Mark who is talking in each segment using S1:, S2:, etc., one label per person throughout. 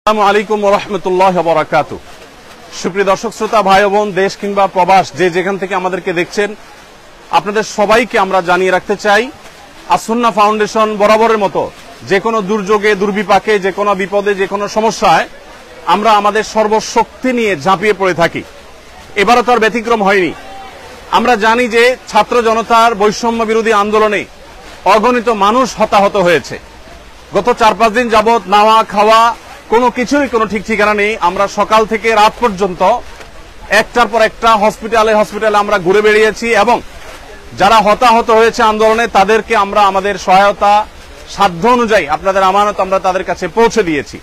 S1: আসসালামু আলাইকুম ওয়া রাহমাতুল্লাহি ওয়া বারাকাতুহু। সুপ্রিয় দর্শক শ্রোতা ভাই বোন, দেশ কিংবা প্রবাস যে যেখান থেকে আমাদেরকে দেখছেন, আপনাদের সবাইকে আমরা জানিয়ে রাখতে চাই, আস-সুন্নাহ ফাউন্ডেশন বরাবরের মতো যে কোনো দুর্যোগে, দুর্বিপাকে, যে কোনো বিপদে, যে কোনো সমস্যায় আমরা আমাদের সর্বশক্তি নিয়ে ঝাঁপিয়ে পড়ে থাকি। এবারও তার ব্যতিক্রম হয়নি। আমরা জানি যে ছাত্র জনতার বৈষম্য বিরোধী আন্দোলনে অগণিত মানুষ হতাহত হয়েছে। গত 4-5 দিন যাবৎ নাওয়া খাওয়া কোনো কিছুরই কোনো ঠিক ঠিকানা নেই। আমরা সকাল থেকে রাত পর্যন্ত একটার পর একটা হসপিটালে আমরা ঘুরে বেরিয়েছি এবং যারা হতাহত হয়েছে আন্দোলনে তাদেরকে আমরা আমাদের সহায়তা সাধ্য অনুযায়ী আপনাদের আমানত আমরা তাদের কাছে পৌঁছে দিয়েছি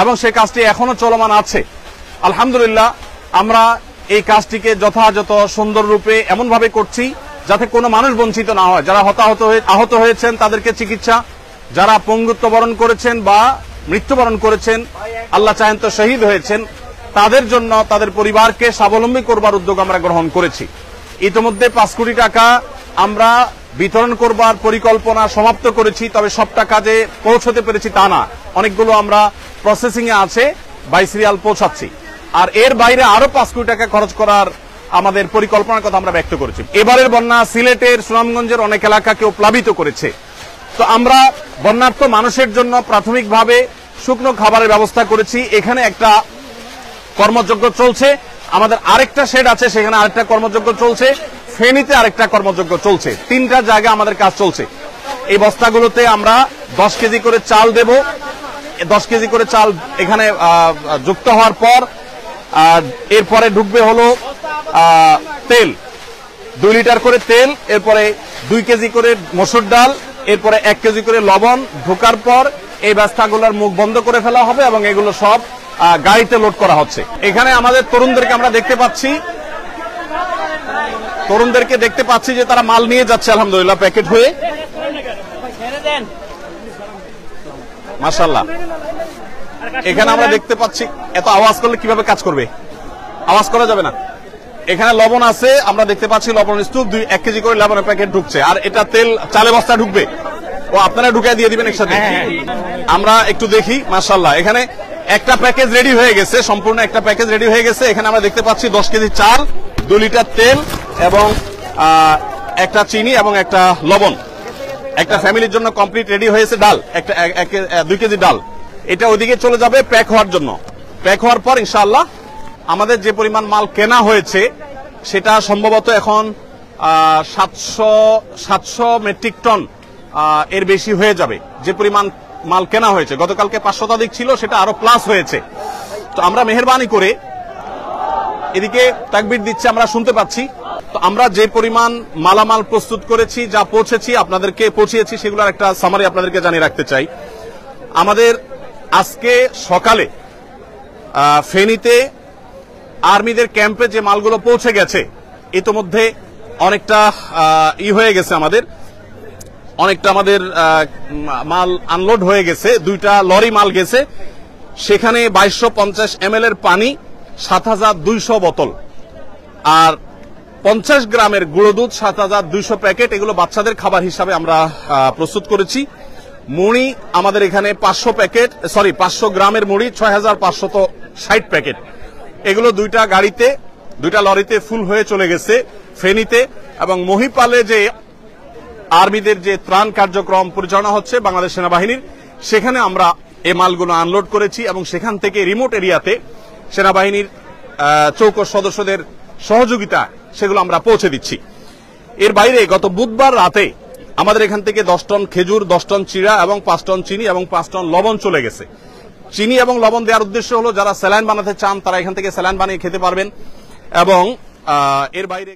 S1: এবং সেই কাজটি এখনো চলমান আছে। আলহামদুলিল্লাহ, আমরা এই কাজটিকে যথাযথ সুন্দর রূপে এমনভাবে করছি যাতে কোনো মানুষ বঞ্চিত না হয়। যারা আহত হয়েছেন তাদেরকে চিকিৎসা, যারা পঙ্গুত্ব বরণ করেছেন বা মৃত্যুবরণ করেছেন, আল্লাহ চাহেন তো শহীদ হয়েছেন, তাদের জন্য তাদের পরিবারকে স্বাবলম্বী করবার উদ্যোগ আমরা গ্রহণ করেছি। ইতিমধ্যে 5 কোটি টাকা আমরা বিতরণ করবার পরিকল্পনা সমাপ্ত করেছি। তবে সব টাকা যে পৌঁছতে পেরেছি তা না, অনেকগুলো আমরা প্রসেসিং এ আছে, বাই সিরিয়াল পৌঁছাচ্ছি। আর এর বাইরে আরো 5 কোটি টাকা খরচ করার আমাদের পরিকল্পনার কথা আমরা ব্যক্ত করেছি। এবারের বন্যা সিলেটের, সুনামগঞ্জের অনেক এলাকাকেও প্লাবিত করেছে। তো আমরা বন্যার্থ মানুষের জন্য প্রাথমিকভাবে শুকনো খাবারের ব্যবস্থা করেছি। এখানে একটা কর্মযজ্ঞ চলছে, আমাদের আরেকটা শেড আছে, সেখানে আরেকটা কর্মযজ্ঞ চলছে, ফেনীতে আরেকটা কর্মযজ্ঞ চলছে। 3টা জায়গায় আমাদের কাজ চলছে। এই বস্তাগুলোতে আমরা 10 কেজি করে চাল দেব। 10 কেজি করে চাল এখানে যুক্ত হওয়ার পর এরপরে ঢুকবে হলো তেল, 2 লিটার করে তেল, এরপরে 2 কেজি করে মসুর ডাল, এরপরে 1 কেজি করে লবণ ঢোকার পর এই বস্তাগুলোর মুখ বন্ধ করে ফেলা হবে এবং এগুলো সব গাড়িতে লোড করা হচ্ছে। এখানে আমাদের তরুণদেরকে আমরা দেখতে পাচ্ছি যে তারা মাল নিয়ে যাচ্ছে আলহামদুলিল্লাহ প্যাকেট হয়ে। মাশাআল্লাহ, এখানে আমরা দেখতে পাচ্ছি। এত আওয়াজ করলে কিভাবে কাজ করবে? আওয়াজ করা যাবে না। এখানে লবণ আছে, আমরা দেখতে পাচ্ছি লবণ স্তূপ, 1 কেজি করে লবণের প্যাকেট ঢুকছে। আর এটা তেল চালে বস্তা ঢুকবে, ও আপনারা ঢুকিয়ে দিয়ে দিবেন একসাথে। আমরা একটু দেখি। মাশাআল্লাহ, এখানে একটা প্যাকেজ রেডি হয়ে গেছে, সম্পূর্ণ একটা প্যাকেজ রেডি হয়ে গেছে। এখানে আমরা দেখতে পাচ্ছি 10 কেজি চাল, 2 লিটার তেল এবং একটা চিনি এবং একটা লবণ। একটা ফ্যামিলির জন্য কমপ্লিট রেডি হয়েছে। ডাল, 2 কেজি ডাল, এটা ওইদিকে চলে যাবে প্যাক হওয়ার জন্য। প্যাক হওয়ার পর ইনশাআল্লাহ আমাদের যে পরিমাণ মাল কেনা হয়েছে সেটা সম্ভবত এখন 700 মেট্রিক টন এর বেশি হয়ে যাবে। যে পরিমাণ মাল কেনা হয়েছে, গতকালকে 500 শতাধিক ছিল, সেটা আরো প্লাস হয়েছে। তো আমরা মেহেরবানি করে, এদিকে তাকবীর দিচ্ছে আমরা শুনতে পাচ্ছি, তো আমরা যে পরিমাণ মালামাল প্রস্তুত করেছি, যা পৌঁছেছি আপনাদেরকে পৌঁছিয়েছি, সেগুলোর একটা সামারি আপনাদেরকে জানিয়ে রাখতে চাই। আমাদের আজকে সকালে ফেনীতে আর্মিদের ক্যাম্পে যে মালগুলো পৌঁছে গেছে, ইতোমধ্যে অনেকটা হয়ে গেছে, অনেকটা আমাদের মাল আনলোড হয়ে গেছে। 2টা লরি মাল গেছে, সেখানে 2250 ml এর পানি, 7200 বোতল আর 50 গ্রামের গুঁড়ো দুধ, 7200 প্যাকেট, এগুলো বাচ্চাদের খাবার হিসাবে আমরা প্রস্তুত করেছি। মুড়ি আমাদের এখানে 500 গ্রামের মুড়ি, 6560 প্যাকেট, এগুলো 2টা লরিতে ফুল হয়ে চলে গেছে ফেনীতে। এবং মহিপালে যে আর্মিদের যে ত্রাণ কার্যক্রম পরিচালনা হচ্ছে বাংলাদেশ সেনাবাহিনীর, সেখানে আমরা এই মালগুলো আনলোড করেছি এবং সেখান থেকে রিমোট এরিয়াতে সেনাবাহিনীর চৌকস সদস্যদের সহযোগিতা সেগুলো আমরা পৌঁছে দিচ্ছি। এর বাইরে গত বুধবার রাতে আমাদের এখান থেকে 10 টন খেজুর, 10 টন চিড়া এবং 5 টন চিনি এবং 5 টন লবণ চলে গেছে। চিনি এবং লবণ দেওয়ার উদ্দেশ্য হলো যারা স্যালাইন বানাতে চান তারা এখান থেকে স্যালাইন বানিয়ে খেতে পারবেন। এবং এর বাইরে